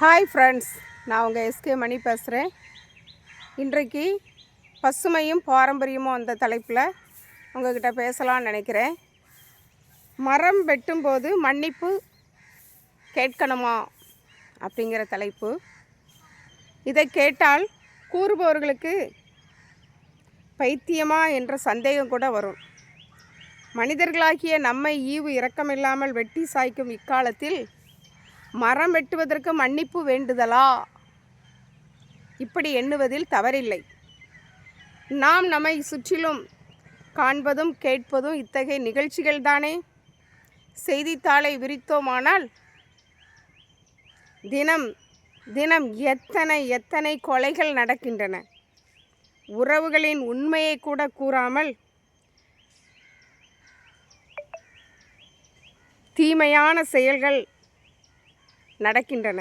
Hi friends, நான் உங்கள் SK மணி பேசுகிறேன். இன்றைக்கு பசுமையும் பாரம்பரியமும் அந்த தலைப்பில் உங்கள்கிட்ட பேசலாம்னு நினைக்கிறேன். மரம் வெட்டும்போது மன்னிப்பு கேட்கணுமா அப்படிங்கிற தலைப்பு. இதை கேட்டால் கூறுபவர்களுக்கு பைத்தியமா என்ற சந்தேகம் கூட வரும். மனிதர்களாகிய நம்மை ஈவு இரக்கமில்லாமல் வெட்டி சாய்க்கும் இக்காலத்தில் மரம் வெட்டுவதற்கு மன்னிப்பு வேண்டுதலா? இப்படி எண்ணுவதில் தவறில்லை. நாம் நம்மை சுற்றிலும் காண்பதும் கேட்பதும் இத்தகைய நிகழ்ச்சிகள் தானே. செய்தித்தாளை விரித்தோமானால் தினம் தினம் எத்தனை கொலைகள் நடக்கின்றன. உறவுகளின் உண்மையை கூட கூறாமல் தீமையான செயல்கள் நடக்கின்றன.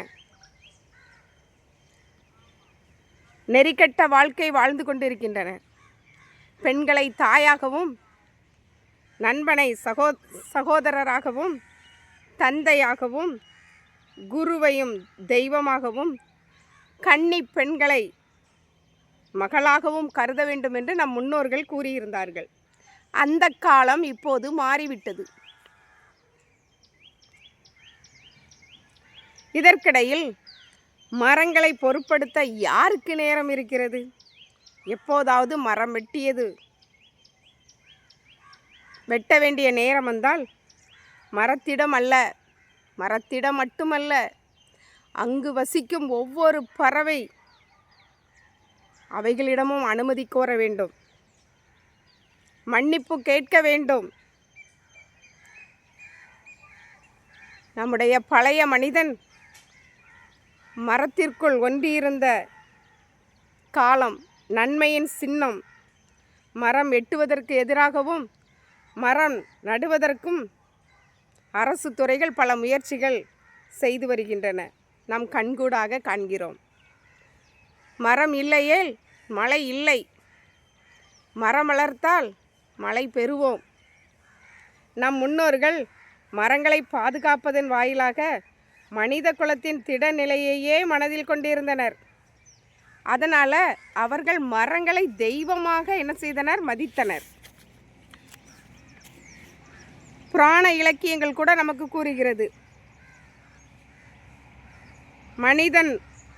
நெறிக்கட்ட வாழ்க்கை வாழ்ந்து கொண்டிருக்கின்றன. பெண்களை தாயாகவும், நண்பனை சகோதரராகவும், தந்தையாகவும், குருவையும் தெய்வமாகவும், கன்னி பெண்களை மகளாகவும் கருத வேண்டும் என்று நம் முன்னோர்கள் கூறியிருந்தார்கள். அந்த காலம் இப்போது மாறிவிட்டது. இதற்கிடையில் மரங்களை பொருட்படுத்த யாருக்கு நேரம் இருக்கிறது? எப்போதாவது மரம் வெட்ட வேண்டிய நேரம் வந்தால் மரத்திடம் மட்டுமல்ல, அங்கு வசிக்கும் ஒவ்வொரு பறவை அவைகளிடமும் அனுமதி கோர வேண்டும், மன்னிப்பு கேட்க வேண்டும். நம்முடைய பழைய மனிதன் மரத்திற்குள் ஒன்றியிருந்த காலம் நன்மையின் சின்னம். மரம் வெட்டுவதற்கு எதிராகவும் மரம் நடுவதற்கும் அரசு துறைகள் பல முயற்சிகள் செய்து வருகின்றன. நாம் கண்கூடாக காண்கிறோம். மரம் இல்லையேல் மழை இல்லை, மரம் வளர்த்தால் மழை பெறுவோம். நம் முன்னோர்கள் மரங்களை பாதுகாப்பதன் வாயிலாக மனித குலத்தின் திடநிலையையே மனதில் கொண்டிருந்தனர். அதனால் அவர்கள் மரங்களை தெய்வமாக என்ன செய்தனர்? மதித்தனர். புராண இலக்கியங்கள் கூட நமக்கு கூறுகிறது,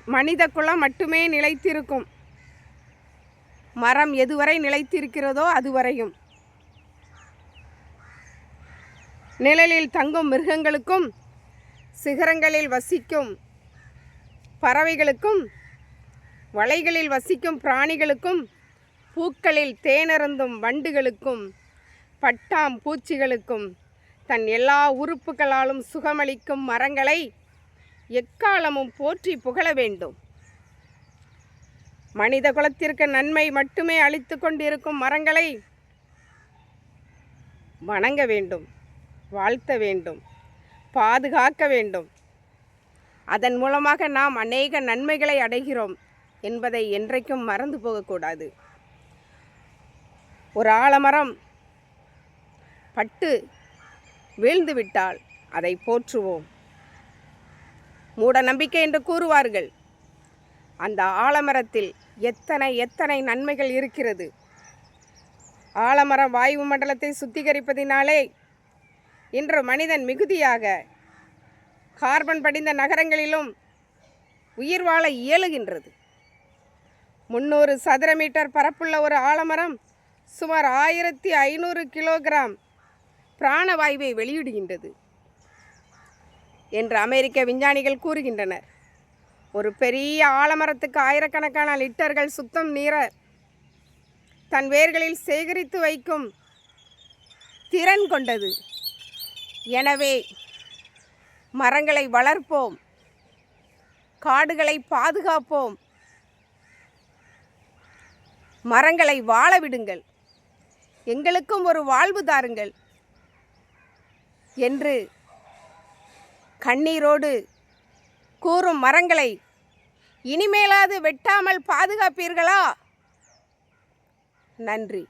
மனித குலம் மட்டுமே நிலைத்திருக்கும். மரம் எதுவரை நிலைத்திருக்கிறதோ அதுவரையும். நிழலில் தங்கும் மிருகங்களுக்கும், சிகரங்களில் வசிக்கும் பறவைகளுக்கும், வளைகளில் வசிக்கும் பிராணிகளுக்கும், பூக்களில் தேனருந்தும் வண்டுகளுக்கும், பட்டாம் பூச்சிகளுக்கும், தன் எல்லா உறுப்புகளாலும் சுகமளிக்கும் மரங்களை எக்காலமும் போற்றி புகழ வேண்டும். மனித குலத்திற்கு நன்மை மட்டுமே அளித்து கொண்டிருக்கும் மரங்களை வணங்க வேண்டும், வாழ்த்த வேண்டும், பாதுகாக்க வேண்டும். அதன் மூலமாக நாம் அநேக நன்மைகளை அடைகிறோம் என்பதை என்றைக்கும் மறந்து போகக்கூடாது. ஒரு ஆலமரம் பட்டு வீழ்ந்து விட்டால் அதை போற்றுவோம். மூட நம்பிக்கை என்று கூறுவார்கள். அந்த ஆலமரத்தில் எத்தனை நன்மைகள் இருக்கிறது. ஆலமரம் வாயு மண்டலத்தை சுத்திகரிப்பதினாலே இன்று மனிதன் மிகுதியாக கார்பன் படிந்த நகரங்களிலும் உயிர் வாழ இயலுகின்றது. 300 சதுர மீட்டர் பரப்புள்ள ஒரு ஆலமரம் சுமார் 1500 கிலோகிராம் பிராணவாயுவை வெளியிடுகின்றது என்று அமெரிக்க விஞ்ஞானிகள் கூறுகின்றனர். ஒரு பெரிய ஆலமரத்துக்கு ஆயிரக்கணக்கான லிட்டர்கள் சுத்தம் நீரை தன் வேர்களில் சேகரித்து வைக்கும் திறன் கொண்டது. எனவே மரங்களை வளர்ப்போம், காடுகளை பாதுகாப்போம், மரங்களை வாழ விடுங்கள், எங்களுக்கும் ஒரு வாழ்வு தாருங்கள் என்று கண்ணீரோடு கூறும் மரங்களை இனிமேலாவது வெட்டாமல் பாதுகாப்பீர்களா? நன்றி.